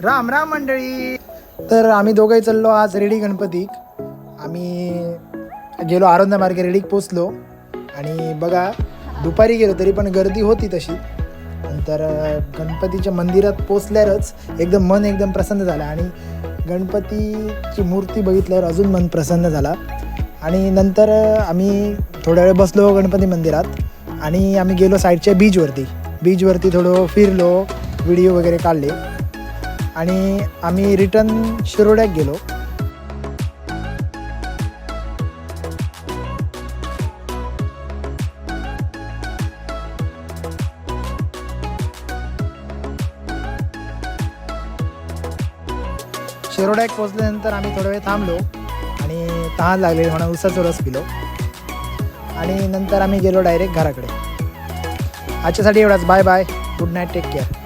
राम राम मंडळी. तर आम्ही दोघंही चाललो आज रेडी गणपतीक. आम्ही गेलो आरोंदा मार्गे रेडीक पोचलो आणि बघा दुपारी गेलो तरी पण गर्दी होती तशी. नंतर गणपतीच्या मंदिरात पोचल्यावरच एकदम मन एकदम प्रसन्न झालं आणि गणपतीची मूर्ती बघितल्यावर अजून मन प्रसन्न झाला. आणि नंतर आम्ही थोड्या वेळ बसलो गणपती मंदिरात आणि आम्ही गेलो साईडच्या बीचवरती थोडं फिरलो, व्हिडिओ वगैरे काढले आणि आम्ही रिटर्न शिरोड्यात गेलो. शिरोड्यात पोचल्यानंतर आम्ही थोडा वेळ थांबलो आणि तहान लागले म्हणून उसाचा रस पिलो आणि नंतर आम्ही गेलो डायरेक्ट घराकडे. आजच्यासाठी एवढाच. Bye bye. Good night. Take care.